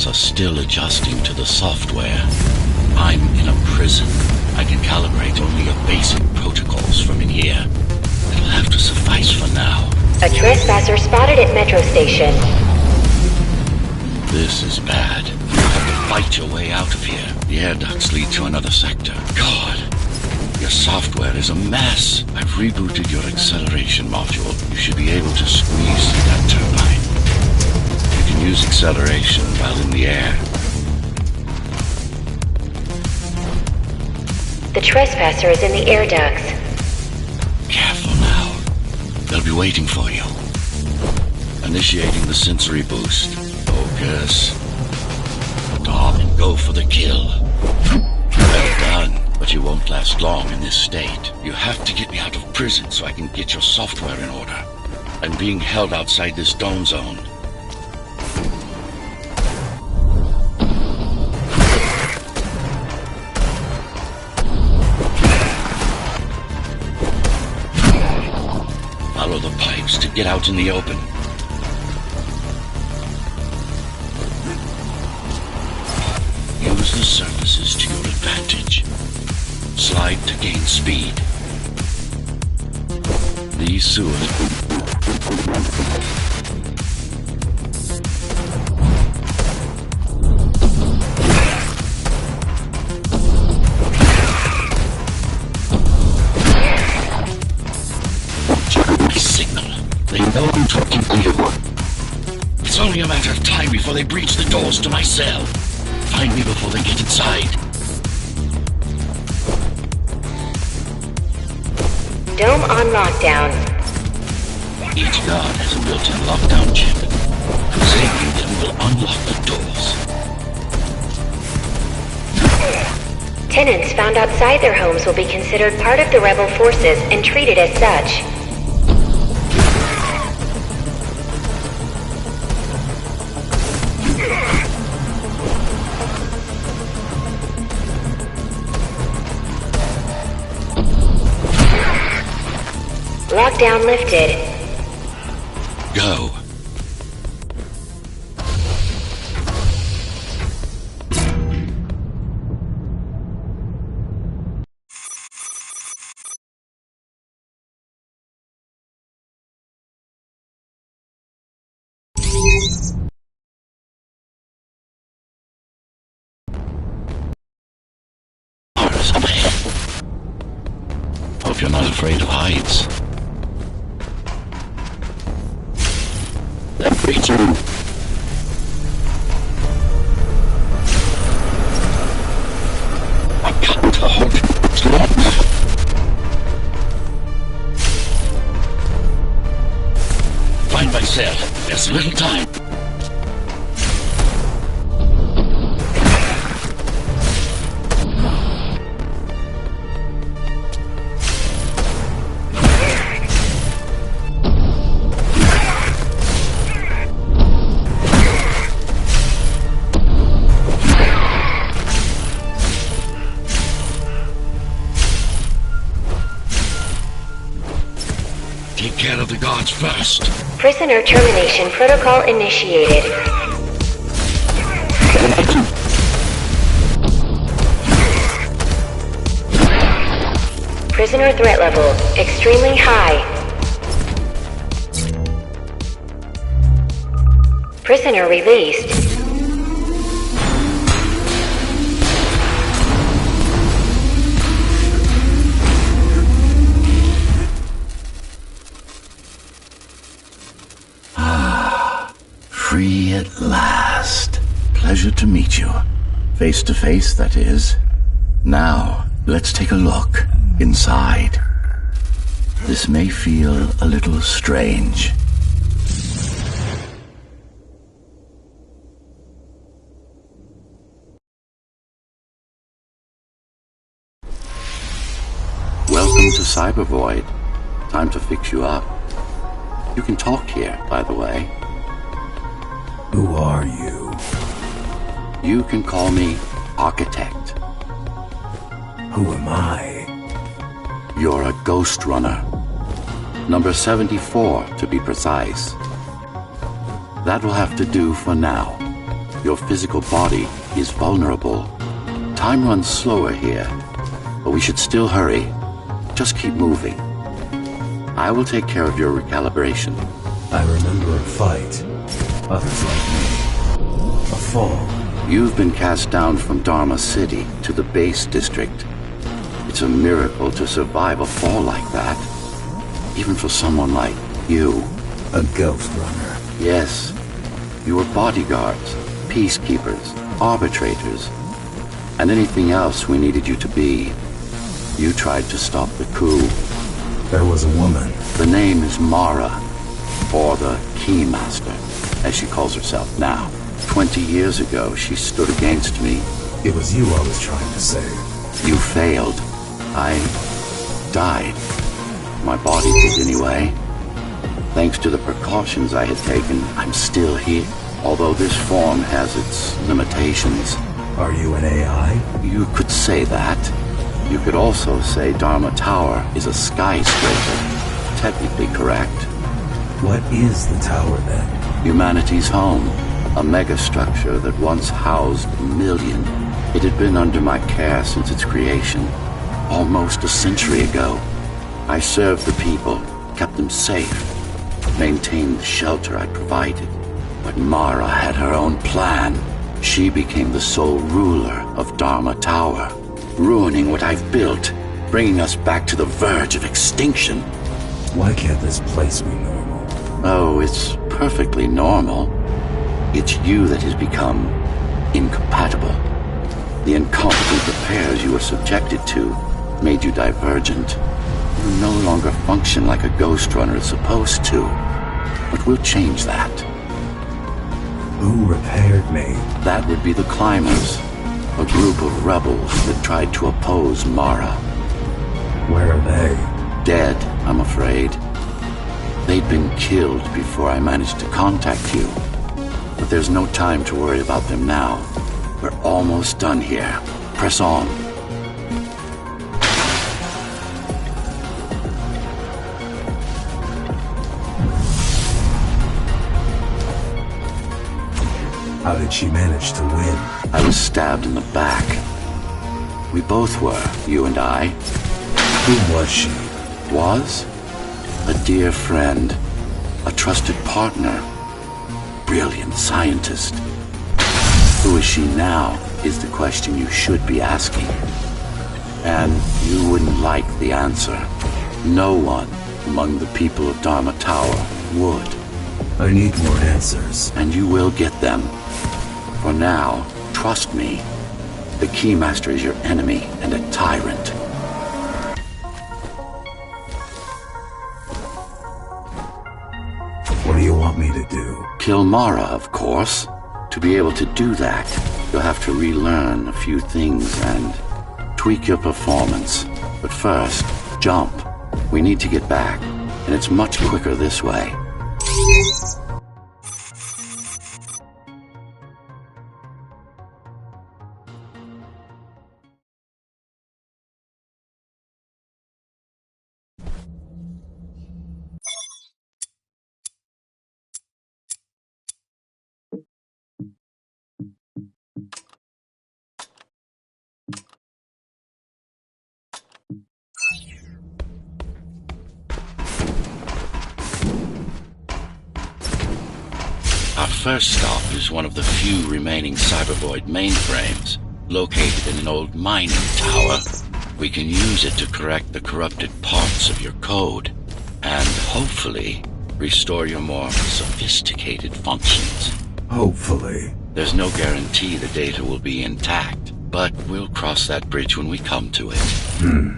robots are still adjusting to the software. I'm in a prison. I can calibrate only your basic protocols from in here. It'll have to suffice for now. A trespasser spotted at Metro Station. This is bad. You have to fight your way out of here. The air ducts lead to another sector. God, your software is a mess. I've rebooted your acceleration module. You should be able to squeeze through that turbine. You can use acceleration while in the air. The trespasser is in the air ducts. Careful now. They'll be waiting for you. Initiating the sensory boost. Focus. Stop and go for the kill. Well done, but you won't last long in this state. You have to get me out of prison so I can get your software in order. I'm being held outside this dome zone. Follow the pipes to get out in the open. Use the surfaces to your advantage. Slide to gain speed. These sewers... My signal. They know I'm talking to you. It's only a matter of time before they breach the doors to my cell. Find me before they get inside. Dome on lockdown. Each guard has a built-in lockdown chip. Disabling them will unlock the doors. Tenants found outside their homes will be considered part of the rebel forces and treated as such. Lockdown lifted. Go. Hope you're not afraid of heights. That creature. I can't hold it long. Find my cell. There's little time. Take care of the guards first. Prisoner termination protocol initiated. Prisoner threat level extremely high. Prisoner released. Free at last. Pleasure to meet you. Face to face, that is. Now, let's take a look inside. This may feel a little strange. Welcome to Cyber Void. Time to fix you up. You can talk here, by the way. Who are you? You can call me Architect. Who am I? You're a GhostRunner. Number 74, to be precise. That will have to do for now. Your physical body is vulnerable. Time runs slower here, but we should still hurry. Just keep moving. I will take care of your recalibration. I remember a fight. Others like me. A fall. You've been cast down from Dharma City to the base district. It's a miracle to survive a fall like that. Even for someone like you. A GhostRunner. Yes. You were bodyguards, peacekeepers, arbitrators, and anything else we needed you to be. You tried to stop the coup. There was a woman. The name is Mara, or the Keymaster, as she calls herself now. 20 years ago, she stood against me. It was you I was trying to save. You failed. I died. My body did anyway. Thanks to the precautions I had taken, I'm still here. Although this form has its limitations. Are you an AI? You could say that. You could also say Dharma Tower is a skyscraper. Technically correct. What is the tower then? Humanity's home. A megastructure that once housed 1 million. It had been under my care since its creation. Almost a century ago. I served the people, kept them safe, maintained the shelter I provided. But Mara had her own plan. She became the sole ruler of Dharma Tower, ruining what I've built, bringing us back to the verge of extinction. Why can't this place be normal? Oh, it's perfectly normal. It's you that has become incompatible. The incompetent repairs you were subjected to made you divergent. You no longer function like a GhostRunner is supposed to. But we'll change that. Who repaired me? That would be the Climbers, a group of rebels that tried to oppose Mara. Where are they? Dead, I'm afraid. They'd been killed before I managed to contact you. But there's no time to worry about them now. We're almost done here. Press on. How did she manage to win? I was stabbed in the back. We both were, you and I. Who was she? Was? A dear friend. A trusted partner. Brilliant scientist. Who is she now is the question you should be asking. And you wouldn't like the answer. No one among the people of Dharma Tower would. I need more answers. And you will get them. For now, trust me. The Keymaster is your enemy and a tyrant. What do you want me to do? Kill Mara, of course. To be able to do that, you'll have to relearn a few things and tweak your performance. But first, jump. We need to get back, and it's much quicker this way. Our first stop is one of the few remaining Cybervoid mainframes, located in an old mining tower. We can use it to correct the corrupted parts of your code, and hopefully restore your more sophisticated functions. Hopefully. There's no guarantee the data will be intact, but we'll cross that bridge when we come to it.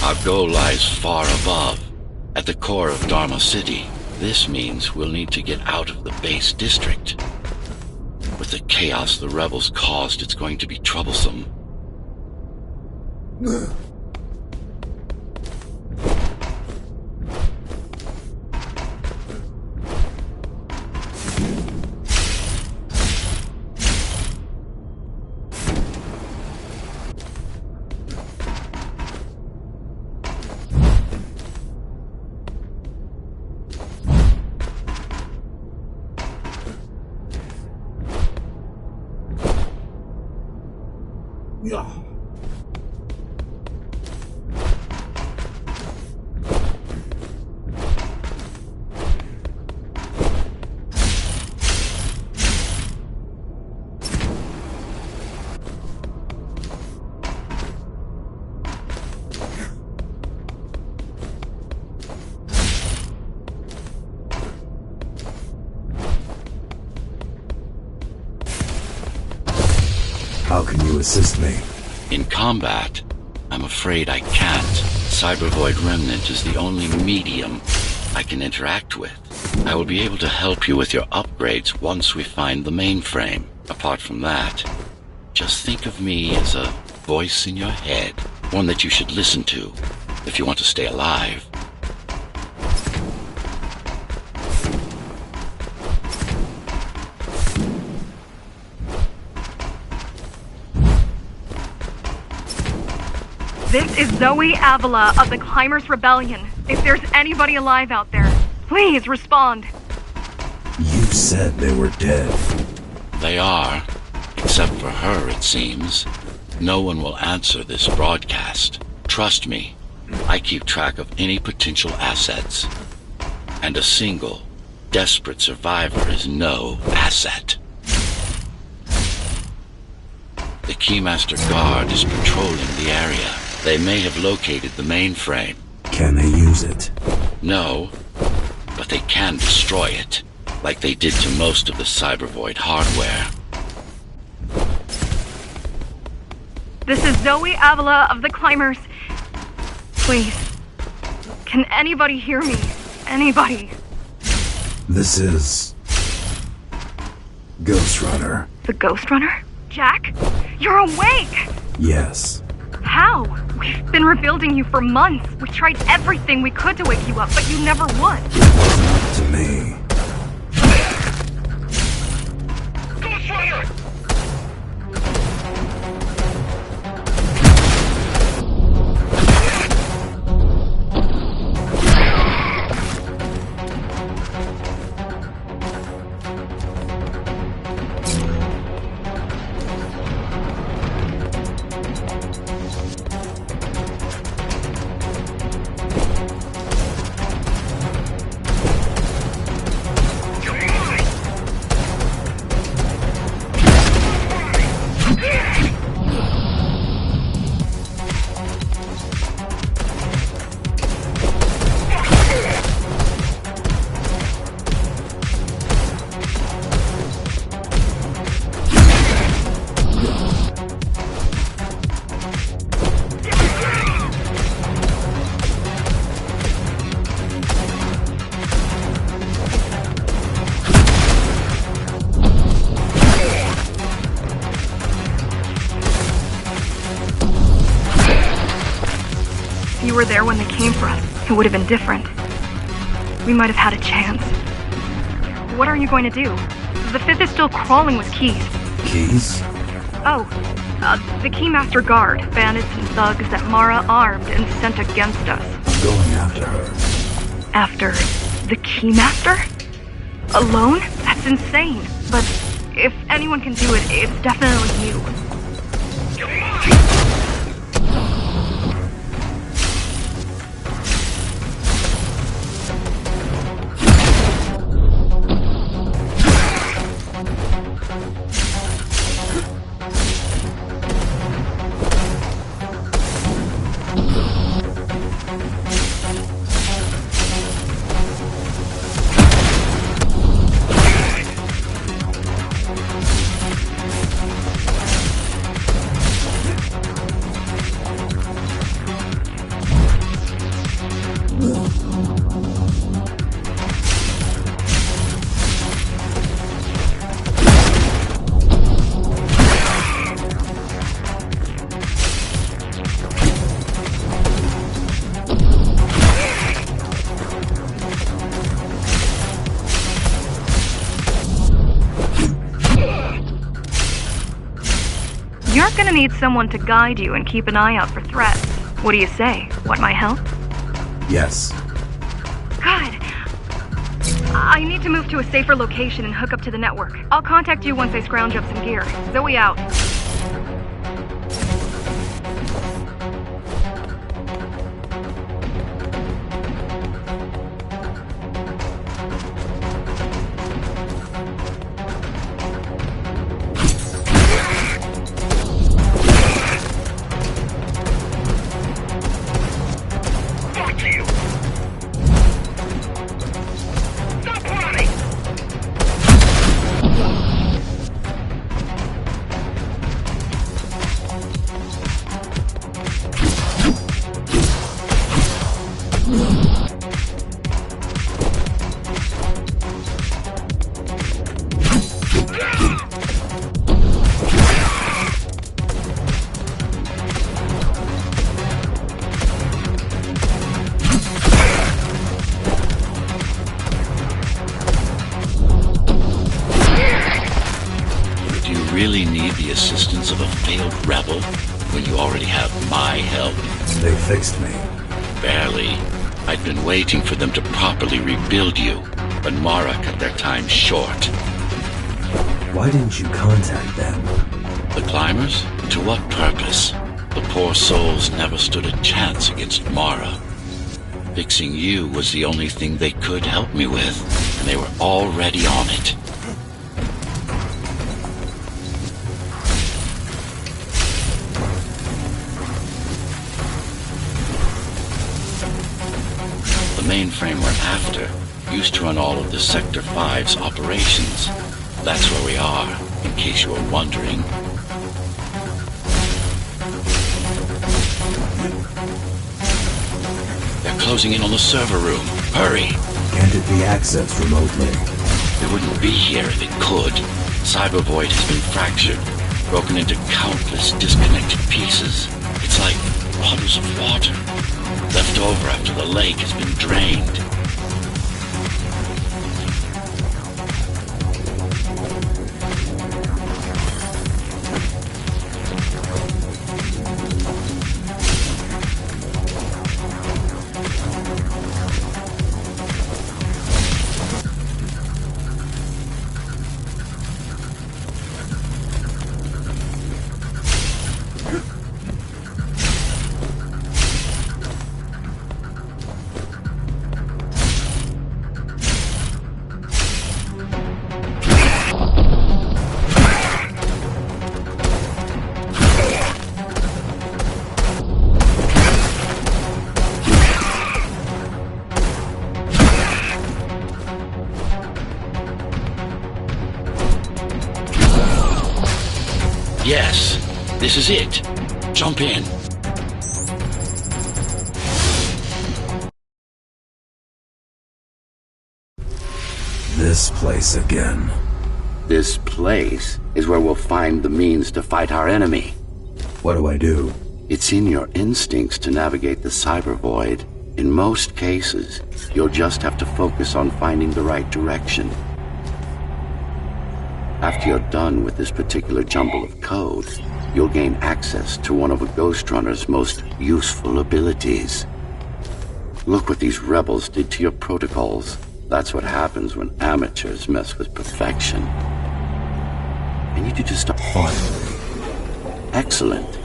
Our goal lies far above, at the core of Dharma City. This means we'll need to get out of the base district. With the chaos the rebels caused, it's going to be troublesome. How can you assist me? In combat, I'm afraid I can't. Cybervoid Remnant is the only medium I can interact with. I will be able to help you with your upgrades once we find the mainframe. Apart from that, just think of me as a voice in your head, one that you should listen to if you want to stay alive. This is Zoe Avila of the Climbers Rebellion. If there's anybody alive out there, please respond. You said they were dead. They are, except for her, it seems. No one will answer this broadcast. Trust me, I keep track of any potential assets. And a single, desperate survivor is no asset. The Keymaster Guard is patrolling the area. They may have located the mainframe. Can they use it? No, but they can destroy it, like they did to most of the Cybervoid hardware. This is Zoe Avila of the Climbers. Please, can anybody hear me? Anybody? This is... GhostRunner. The GhostRunner? Jack? You're awake! Yes. How? We've been rebuilding you for months. We tried everything we could to wake you up, but you never would. It wasn't up to me. If you were there when they came for us, it would have been different. We might have had a chance. What are you going to do? The Fifth is still crawling with keys. Keys? Oh, the Keymaster Guard, bandits and thugs that Mara armed and sent against us. I'm going after her. After the Keymaster? Alone? That's insane. But if anyone can do it, it's definitely you. You're gonna need someone to guide you and keep an eye out for threats. What do you say? Want my help? Yes. Good. I need to move to a safer location and hook up to the network. I'll contact you once I scrounge up some gear. Zoe out. defense of a failed rebel when you already have my help? They fixed me. Barely. I'd been waiting for them to properly rebuild you, but Mara cut their time short. Why didn't you contact them? The climbers? To what purpose? The poor souls never stood a chance against Mara. Fixing you was the only thing they could help me with, and they were already on it. The mainframe we're after used to run all of the Sector 5's operations. That's where we are, in case you were wondering. They're closing in on the server room. Hurry! Can't it be accessed remotely? It wouldn't be here if it could. Cyber Void has been fractured, broken into countless disconnected pieces. It's like bottles of water, left over after the lake has been drained. Yes, this is it. Jump in. This place again. This place is where we'll find the means to fight our enemy. What do I do? It's in your instincts to navigate the cyber void. In most cases, you'll just have to focus on finding the right direction. After you're done with this particular jumble of code, you'll gain access to one of a GhostRunner's most useful abilities. Look what these rebels did to your protocols. That's what happens when amateurs mess with perfection. I need you to stop. Finally. Excellent.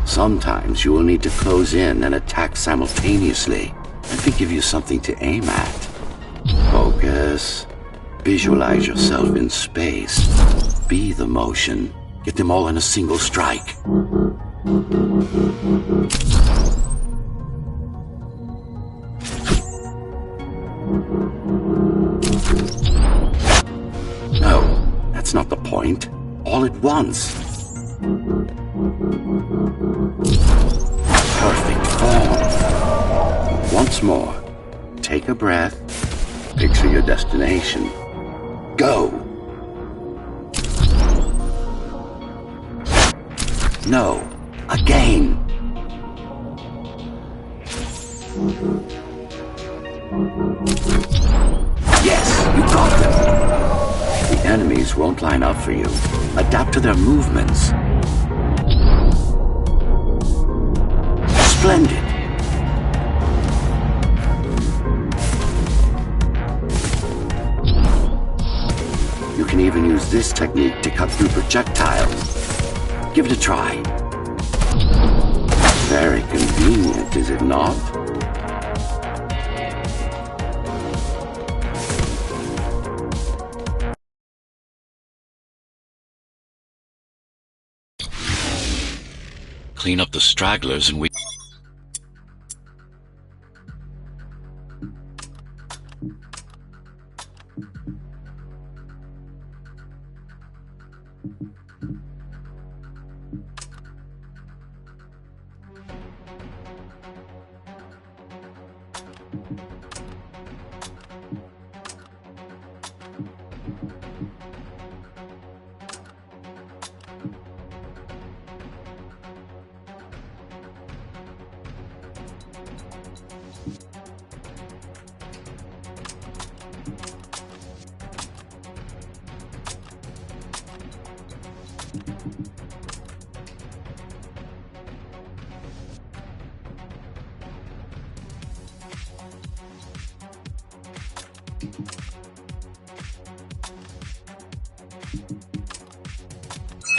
Sometimes you will need to close in and attack simultaneously. Let me give you something to aim at. Focus. Visualize yourself in space. Be the motion. Get them all in a single strike. No, that's not the point. All at once. Perfect form. Once more, take a breath, picture your destination. Go! No, again! Yes, you got them! The enemies won't line up for you. Adapt to their movements. Splendid! You can even use this technique to cut through projectiles. Give it a try. Very convenient, is it not? Clean up the stragglers and we...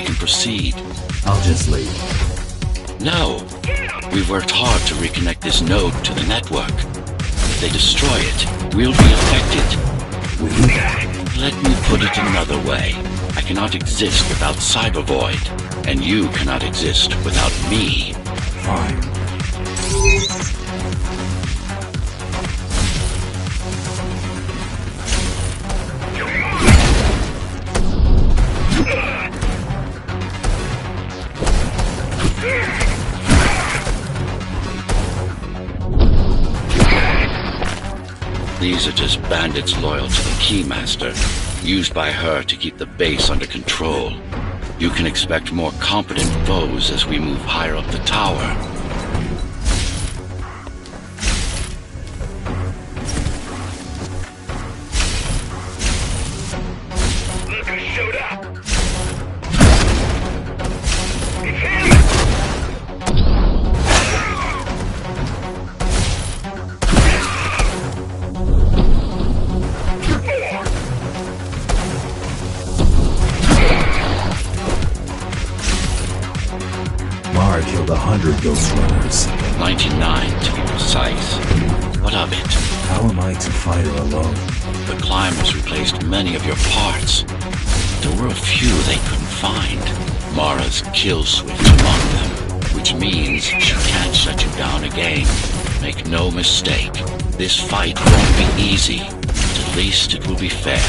we can proceed. I'll just leave. No. We've worked hard to reconnect this node to the network. If they destroy it, we'll be affected. We? Let me put it another way. I cannot exist without Cybervoid, and you cannot exist without me. Fine. These are just bandits loyal to the Keymaster, used by her to keep the base under control. You can expect more competent foes as we move higher up the tower. Look who showed up! Mara killed 100 GhostRunners. 99 to be precise. What of it? How am I to fight her alone? The climbers replaced many of your parts. There were a few they couldn't find. Mara's kill switch among them, which means she can't shut you down again. Make no mistake, this fight won't be easy, but at least it will be fair.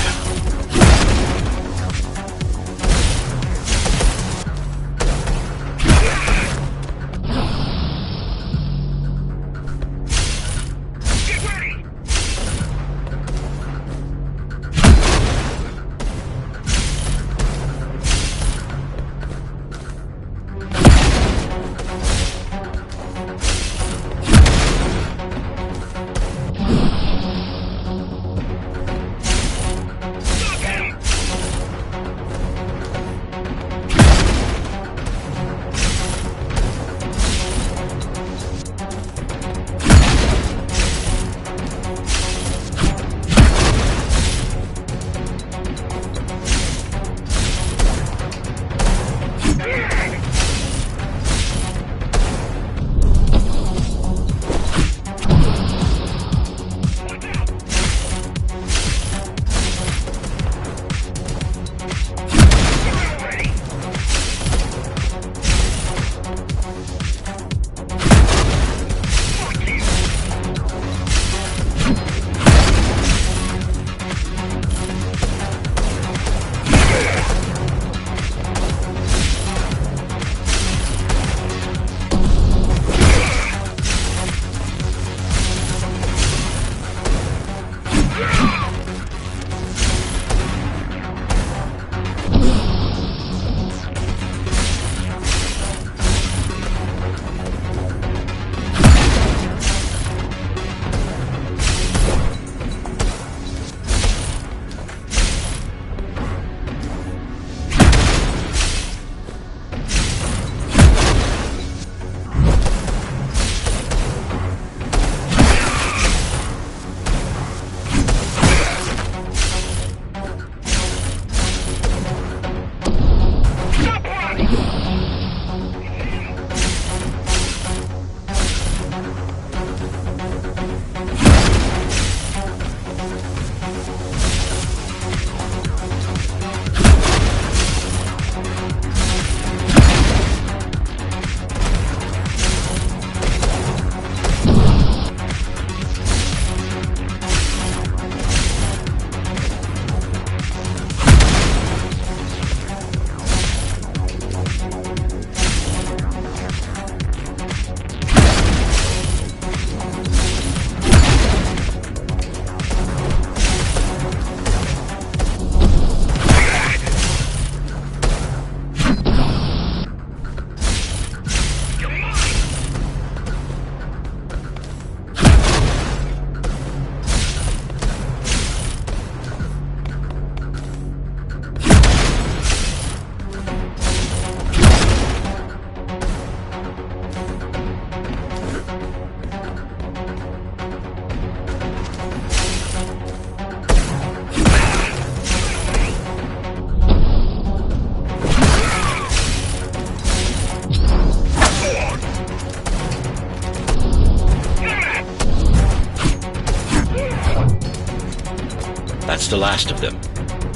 the last of them.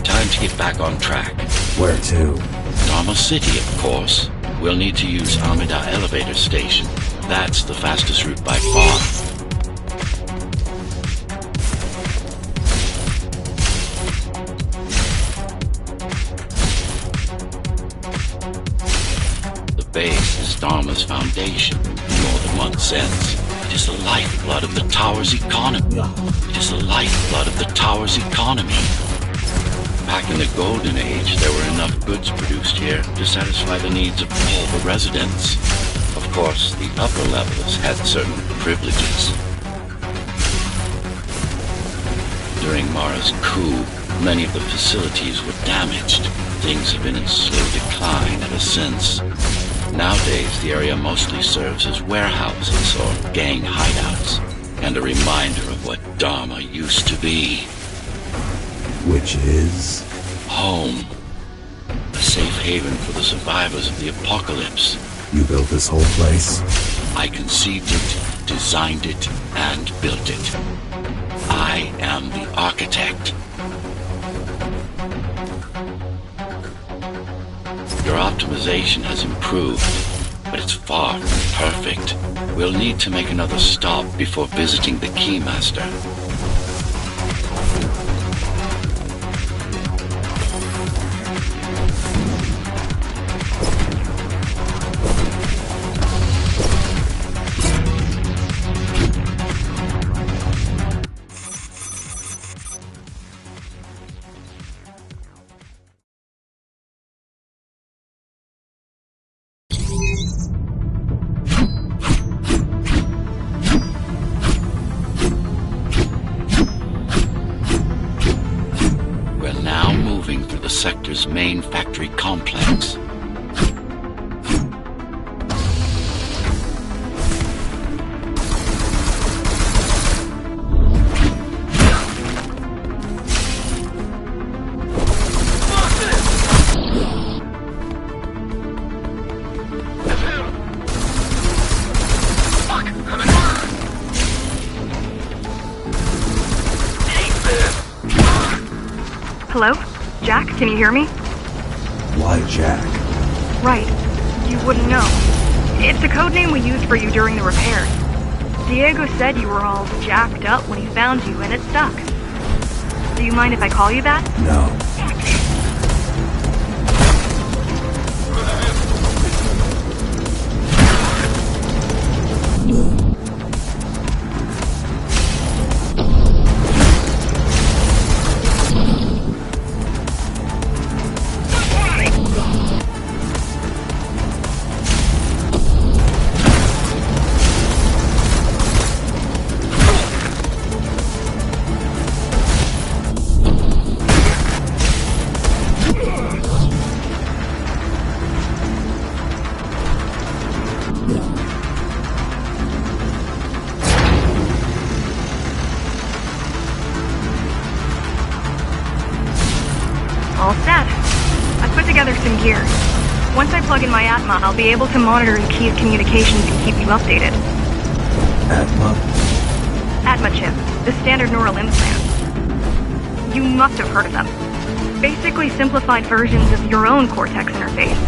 Time to get back on track. Where to? Dharma City, of course. We'll need to use Amida Elevator Station. That's the fastest route by far. The base is Dharma's foundation, in more than one sense. It is the lifeblood of the tower's economy. It is the lifeblood of the tower's economy. Back in the Golden Age, there were enough goods produced here to satisfy the needs of all the residents. Of course, the upper levels had certain privileges. During Mara's coup, many of the facilities were damaged. Things have been in slow decline ever since. Nowadays, the area mostly serves as warehouses or gang hideouts, and a reminder of what Dharma used to be. Which is? Home. A safe haven for the survivors of the apocalypse. You built this whole place? I conceived it, designed it, and built it. I am the architect. Your optimization has improved, but it's far from perfect. We'll need to make another stop before visiting the Keymaster. The sector's main factory complex. Hello? Jack, can you hear me? Why Jack? Right. You wouldn't know. It's a code name we used for you during the repairs. Diego said you were all jacked up when he found you, and it stuck. Do you mind if I call you that? No. All set. I've put together some gear. Once I plug in my Atma, I'll be able to monitor the key's communications and keep you updated. Atma? Atma chip, the standard neural implant. You must have heard of them. Basically simplified versions of your own Cortex interface.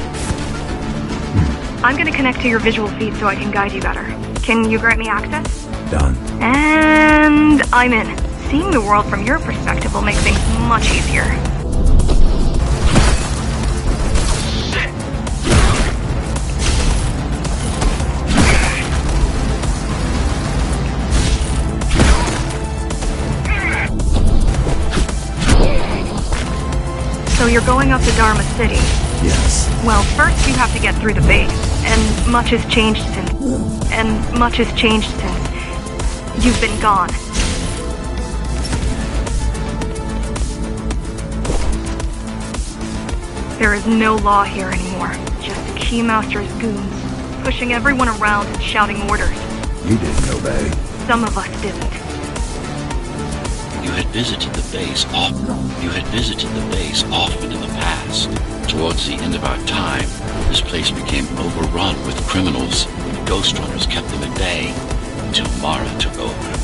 I'm gonna connect to your visual feed so I can guide you better. Can you grant me access? Done. And I'm in. Seeing the world from your perspective will make things much easier. So you're going up to Dharma City? Yes. Well, first you have to get through the base, and much has changed since you've been gone. There is no law here anymore, just Keymaster's goons, pushing everyone around and shouting orders. You didn't obey. Some of us didn't. You had visited the base often in the past. Towards the end of our time, this place became overrun with criminals. The GhostRunners kept them at bay until Mara took over.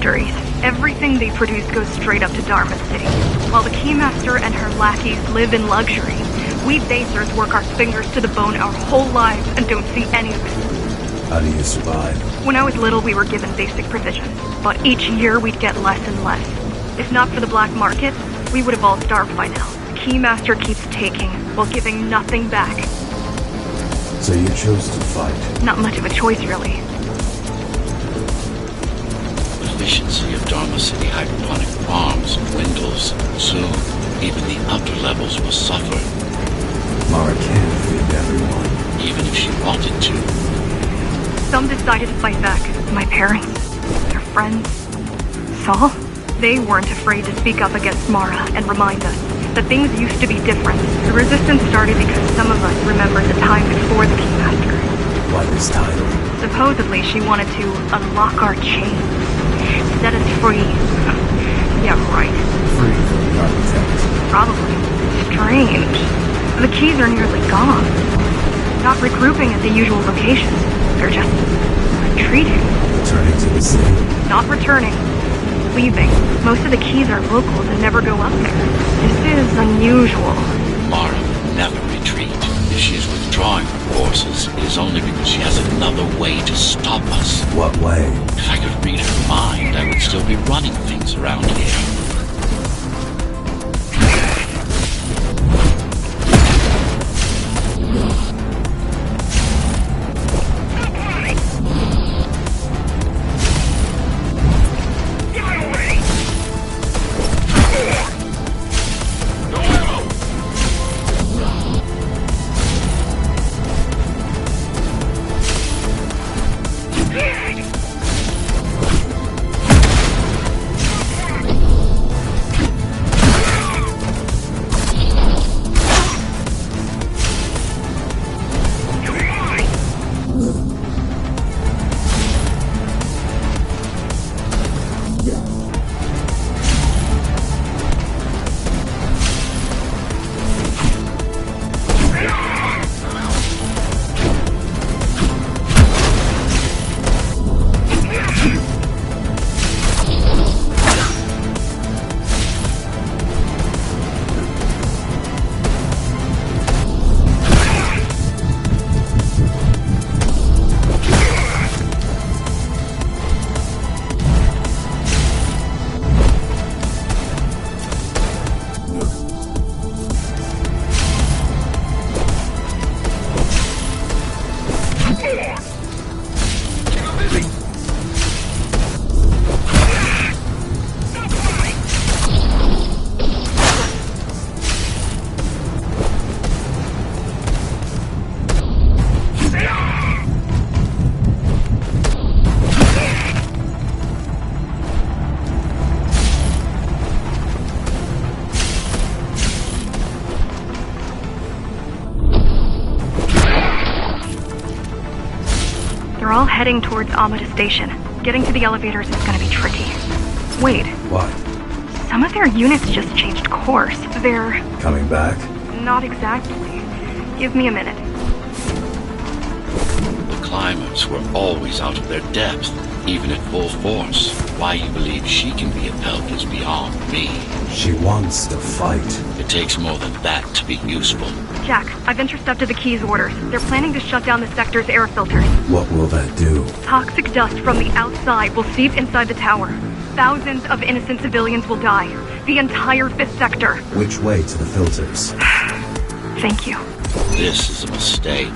factories. Everything they produce goes straight up to Dharma City. While the Keymaster and her lackeys live in luxury, we basers work our fingers to the bone our whole lives and don't see any of it. How do you survive? When I was little, we were given basic provisions, but each year we'd get less and less. If not for the black market, we would have all starved by now. The Keymaster keeps taking, while giving nothing back. So you chose to fight. Not much of a choice, really. Efficiency of Dharma City hydroponic farms dwindles. Soon, even the upper levels will suffer, Mara can't feed everyone. even if she wanted to. Some decided to fight back. My parents, their friends, Saul. They weren't afraid to speak up against Mara and remind us that things used to be different. The resistance started because some of us remembered the time before the Keymaster. Why this title? Supposedly, she wanted to unlock our chains, set us free. Yeah, right. Free from the architect. Probably. Strange. The keys are nearly gone. Not regrouping at the usual locations. They're just retreating. Returning to the city. Not returning. Leaving. Most of the keys are locals and never go up there. This is unusual. Mara will never retreat. If she is withdrawing her forces, it is only because she has another way to stop us. What way? If I could read her mind, I would still be running things around here. They're all heading towards Amada Station. Getting to the elevators is gonna be tricky. Wait, What? some of their units just changed course. They're... Coming back? not exactly. Give me a minute. The climbers were always out of their depth, even at full force. Why you believe she can be upheld is beyond me. She wants to fight. It takes more than that to be useful. Jack, I've intercepted the Key's orders. They're planning to shut down the sector's air filters. What will that do? Toxic dust from the outside will seep inside the tower. Thousands of innocent civilians will die. The entire 5th sector. Which way to the filters? Thank you. This is a mistake.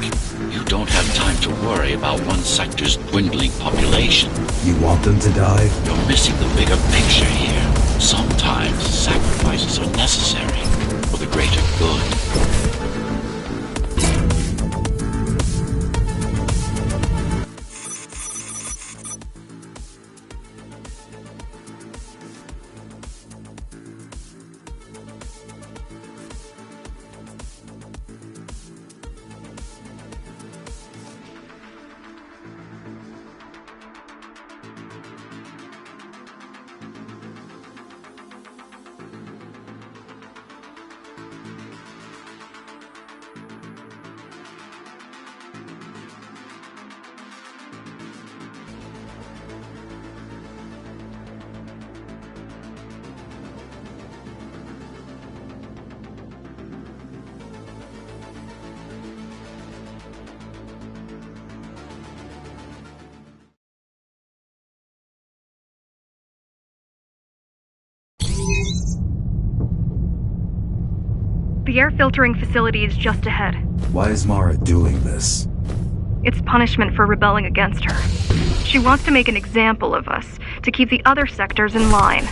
You don't have time to worry about one sector's dwindling population. You want them to die? You're missing the bigger picture here. Sometimes sacrifices are necessary for the greater good. The air filtering facility is just ahead. Why is Mara doing this? It's punishment for rebelling against her. She wants to make an example of us, to keep the other sectors in line.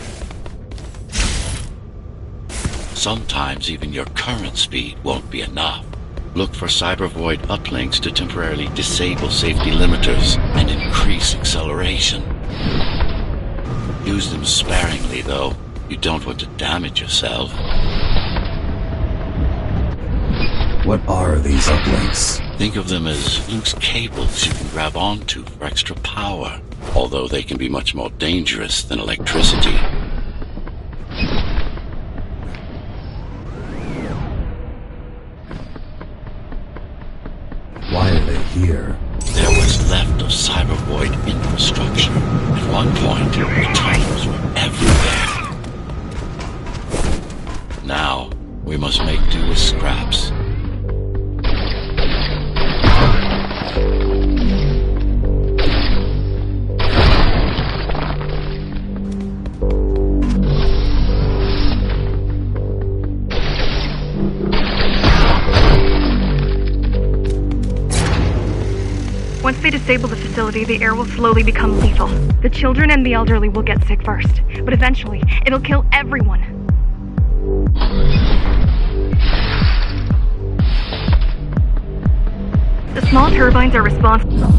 Sometimes even your current speed won't be enough. Look for cybervoid uplinks to temporarily disable safety limiters and increase acceleration. Use them sparingly, though. You don't want to damage yourself. What are these uplinks? Think of them as loose cables you can grab onto for extra power, although they can be much more dangerous than electricity. Why are they here? There was left of cybervoid infrastructure. At one point, the tunnels were everywhere. Now, we must make do with scraps. Once they disable the facility, the air will slowly become lethal. The children and the elderly will get sick first, but eventually, it'll kill everyone. The small turbines are responsible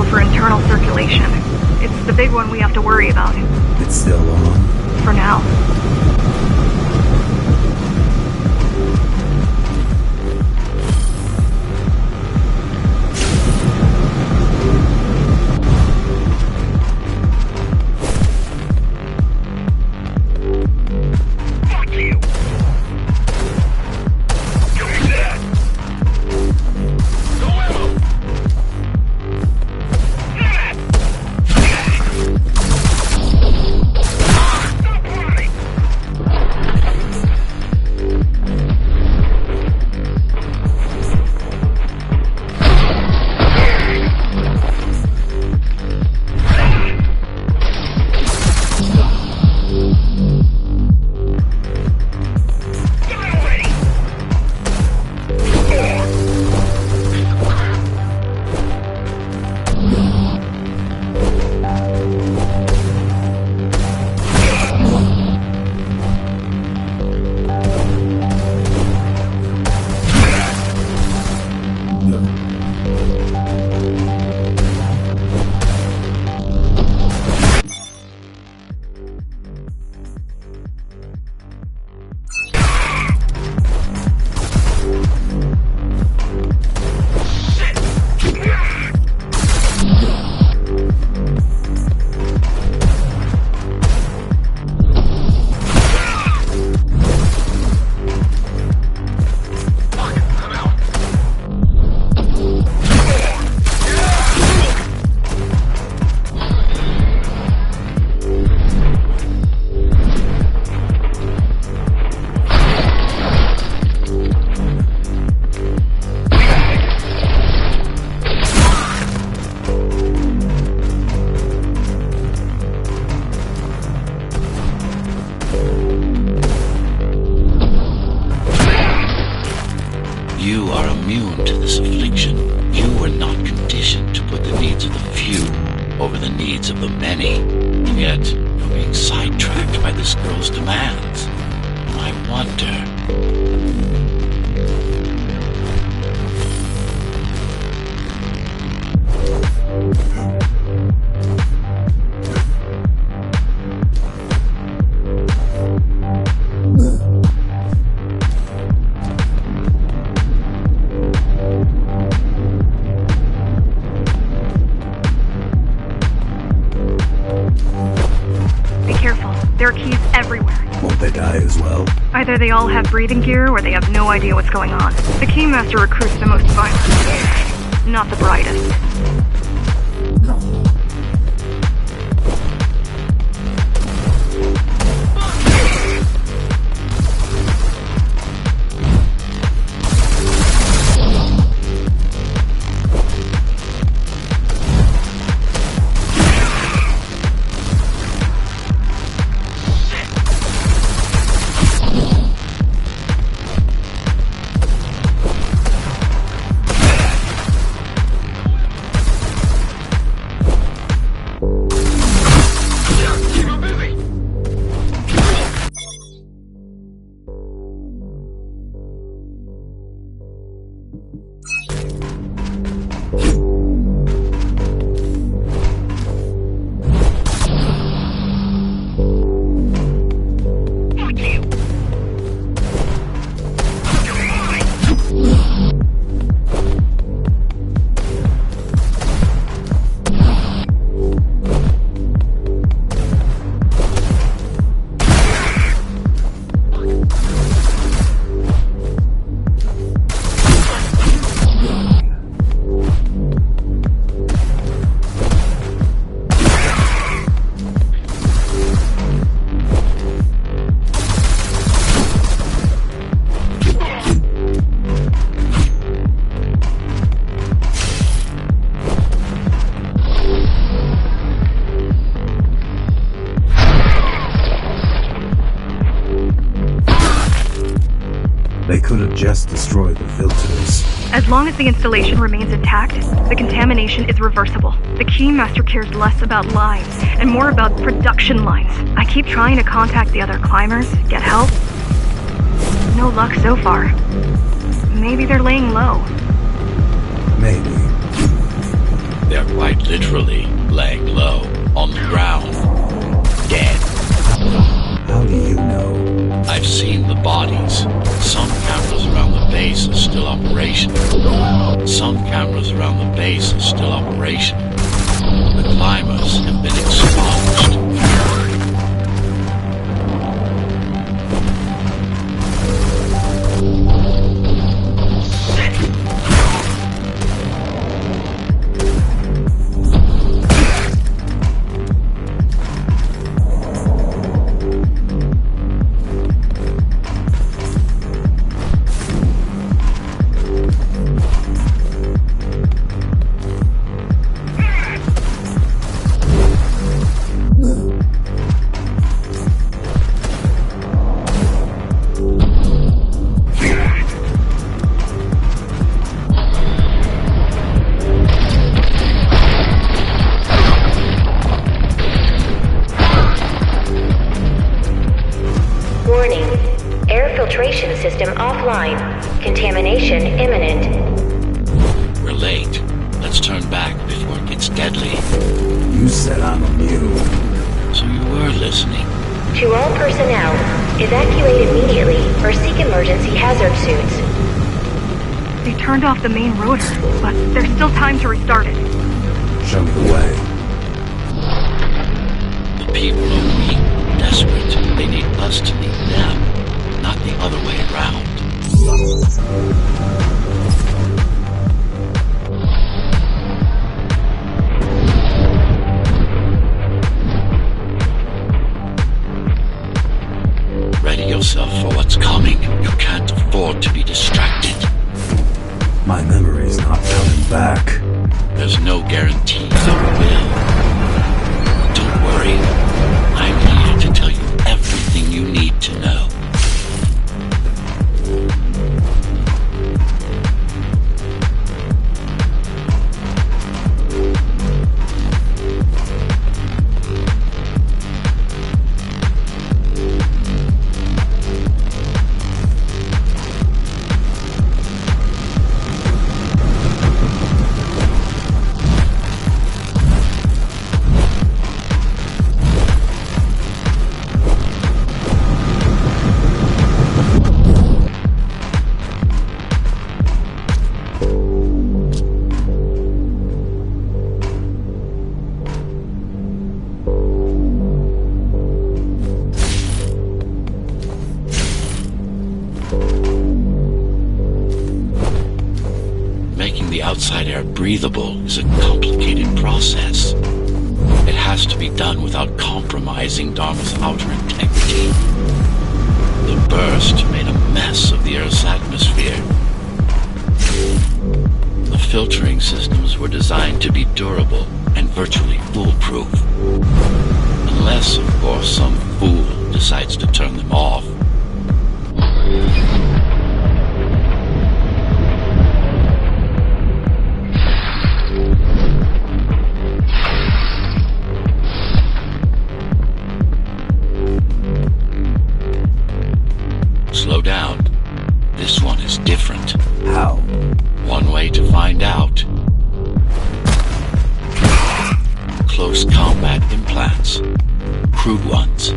for internal circulation. It's the big one we have to worry about. It's still on? For now. You are immune to this affliction. You were not conditioned to put the needs of the few over the needs of the many. And yet, you're being sidetracked by this girl's demands. I wonder... There are keys everywhere. Won't they die as well? Either they all have breathing gear or they have no idea what's going on. The Keymaster recruits the most violent, not the brightest. They could have just destroyed the filters. As long as the installation remains intact, the contamination is reversible. The Keymaster cares less about lines and more about production lines. I keep trying to contact the other climbers, get help. No luck so far. Maybe they're laying low. Maybe. They're quite literally laying low on the ground, dead. How do you know? I've seen the bodies. Some cameras around the base are still operational. Some cameras around the base are still operational. The climbers have been expunged. Warning. Air filtration system offline. Contamination imminent. We're late. Let's turn back before it gets deadly. You said I'm immune. So you were listening. To all personnel, evacuate immediately or seek emergency hazard suits. They turned off the main rotor, but there's still time to restart it. Show me the way. The people are weak, desperate. They need us to need them, not the other way around. Ready yourself for what's coming. You can't afford to be distracted. My memory's not coming back. There's no guarantee that it will. Don't worry. I'm here to tell you everything you need to know. Making the outside air breathable is a complicated process. It has to be done without compromising Dharma's outer integrity. The burst made a mess of the Earth's atmosphere. The filtering systems were designed to be durable and virtually foolproof. Unless, of course, some fool decides to turn them off. Slow down. This one one is different. How? One way to find out. Close combat implants. Crude ones.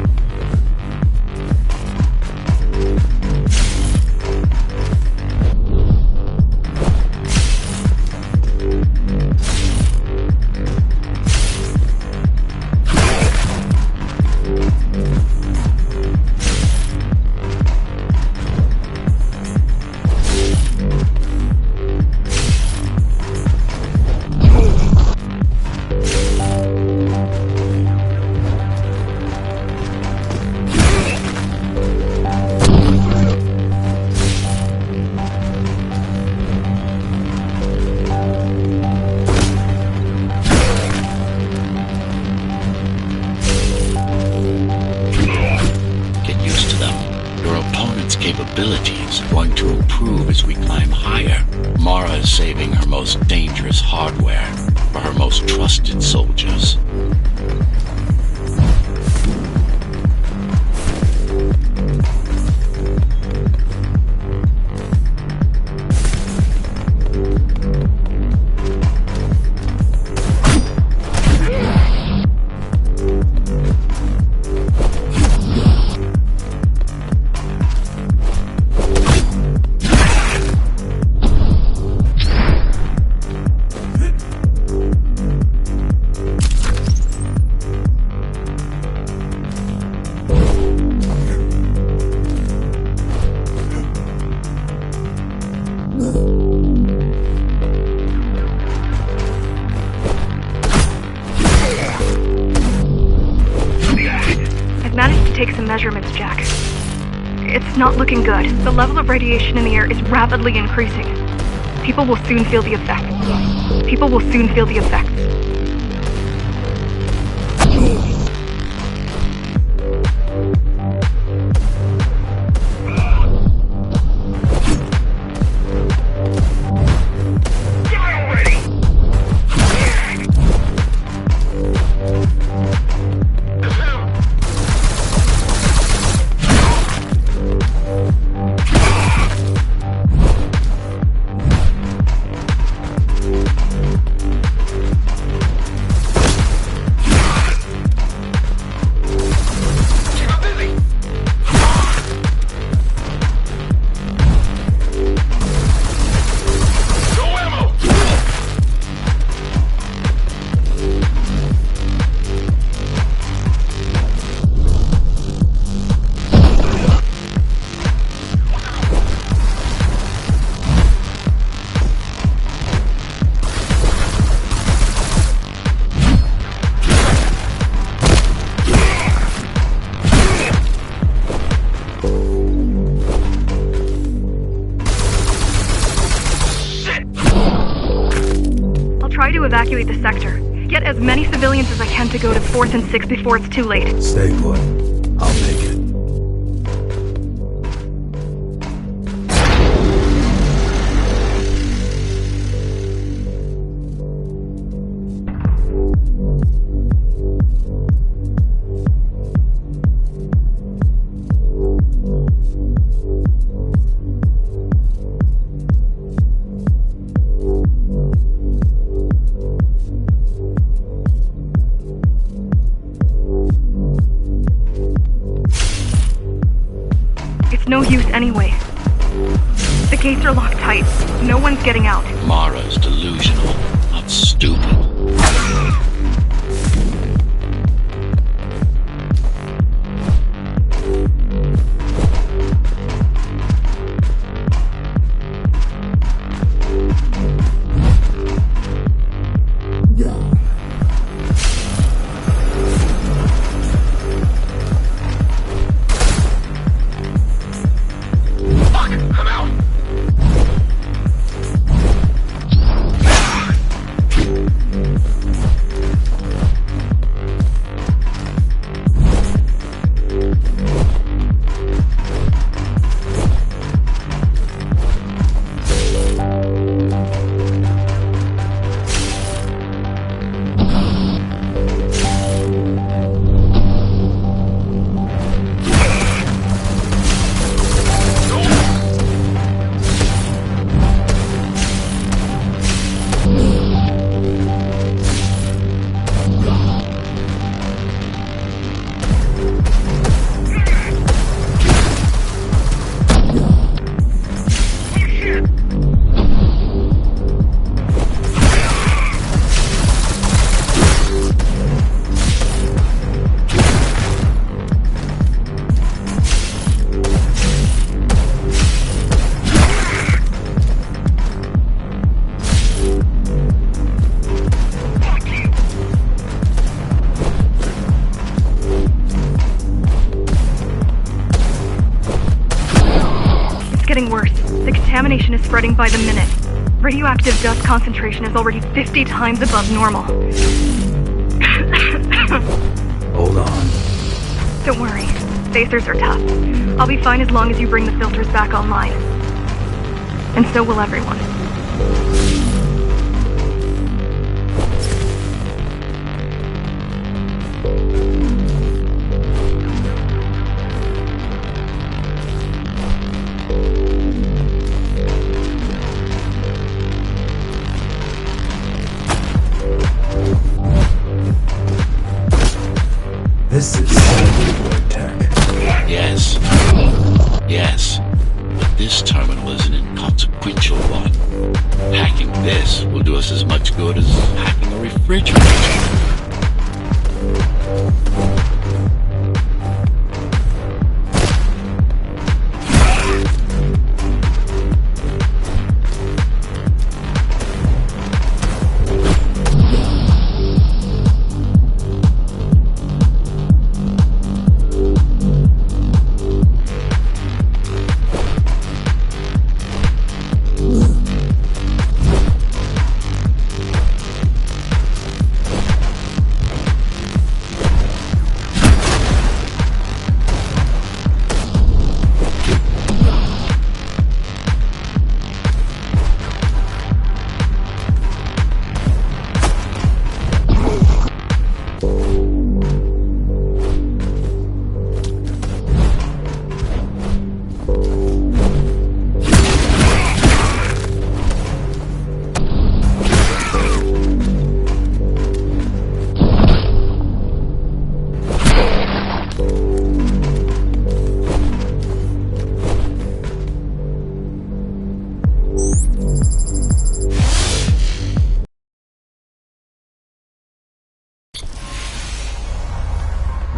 Capabilities are going to improve as we climb higher. Mara is saving her most dangerous hardware for her most trusted soldiers. Measurements, Jack. It's not looking good. The level of radiation in the air is rapidly increasing. People will soon feel the effects. People will soon feel the effects. Evacuate the sector. Get as many civilians as I can to go to 4th and 6th before it's too late. Stay put. I'll make it. No use anyway. The gates are locked tight. No one's getting out. Mara's delusional, not stupid. spreading by the minute. Radioactive dust concentration is already 50 times above normal. Hold on. Don't worry. Spacers are tough. I'll be fine as long as you bring the filters back online. And so will everyone. This is cyberboard tech. Yes. Yes. But this terminal is an inconsequential one. Hacking this will do us as much good as hacking a refrigerator.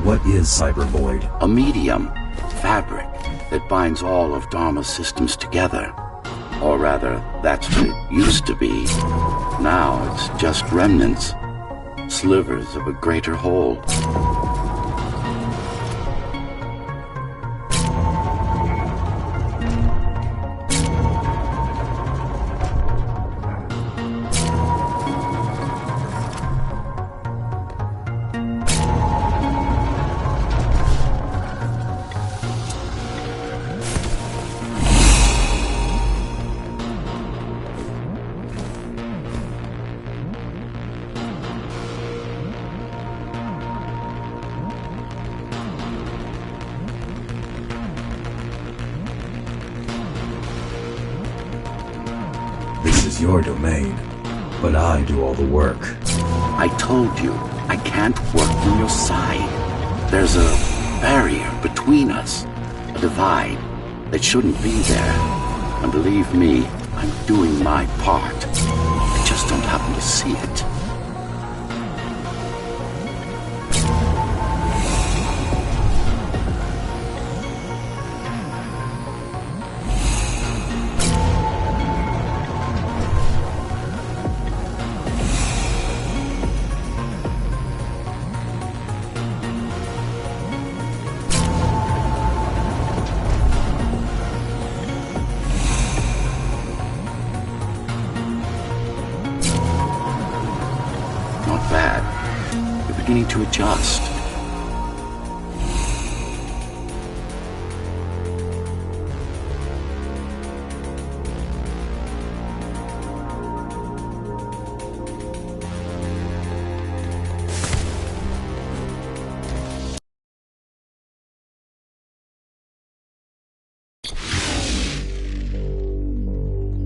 What is Cybervoid? A medium, fabric, that binds all of Dharma's systems together. Or rather, that's what it used to be. Now it's just remnants, slivers of a greater whole. This is your domain, but I do all the work. I told you, I can't work from your side. There's a barrier between us, a divide that shouldn't be there. And believe me, I'm doing my part. I just don't happen to see it. Not bad. You're beginning to adjust.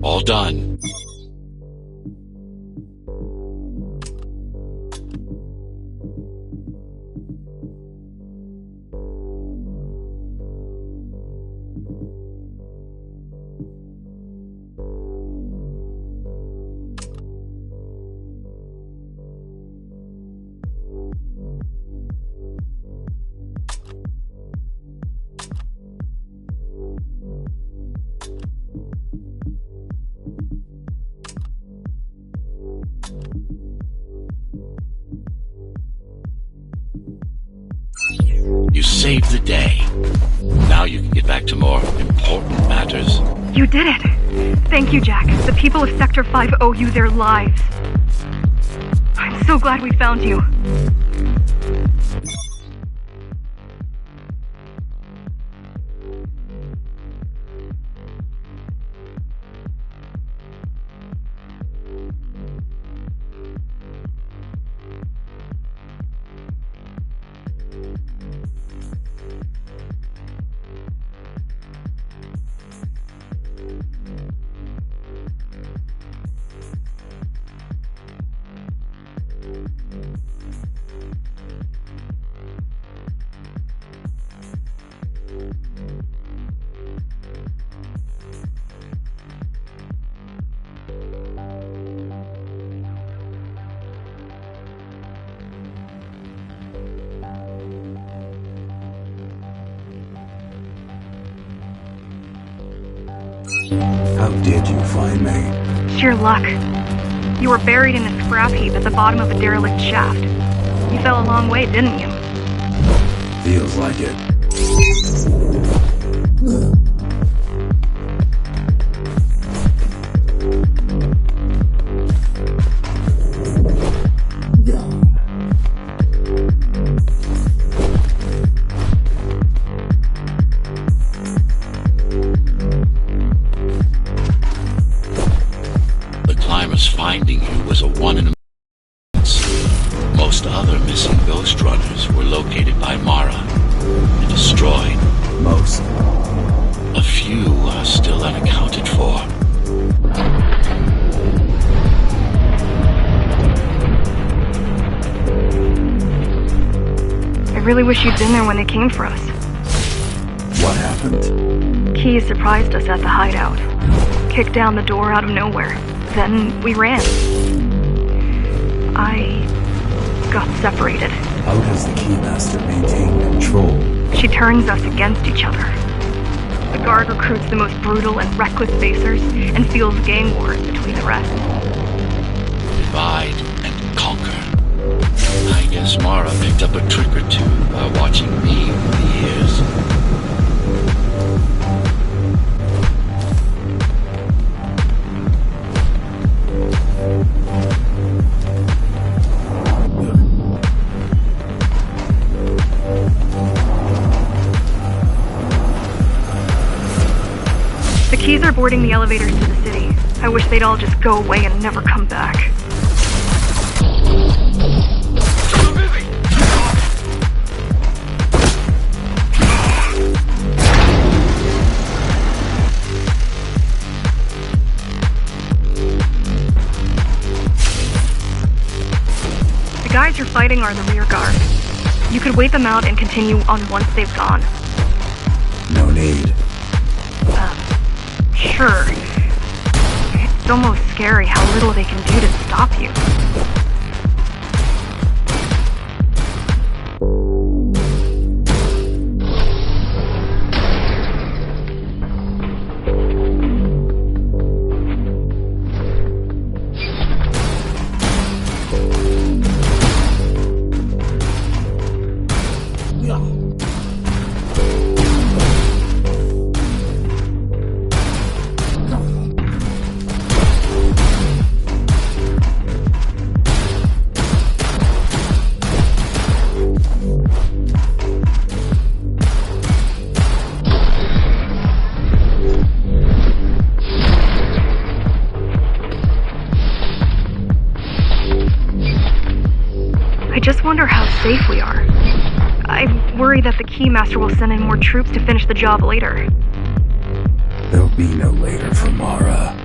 All done. You saved the day. Now you can get back to more important matters. You did it! Thank you, Jack. The people of Sector 5 owe you their lives. I'm so glad we found you. How did you find me? Sheer luck. You were buried in a scrap heap at the bottom of a derelict shaft. You fell a long way, didn't you? Feels like it. Finding you was a one in a million. Most other missing GhostRunners were located by Mara and destroyed. Most. A few are still unaccounted for. I really wish you'd been there when they came for us. What happened? Key surprised us at the hideout. Kicked down the door out of nowhere. Then we ran. I got separated. How does the Keymaster maintain control? She turns us against each other. The guard recruits the most brutal and reckless facers and fuels gang wars between the rest. Divide and conquer. I guess Mara picked up a trick or two by watching me over the years. The Keys are boarding the elevators to the city. I wish they'd all just go away and never come back. The guys you're fighting are the rear guard. You could wait them out and continue on once they've gone. No need. Sure. It's almost scary how little they can do to stop you. I just wonder how safe we are. I worry that the Keymaster will send in more troops to finish the job later. There'll be no later for Mara.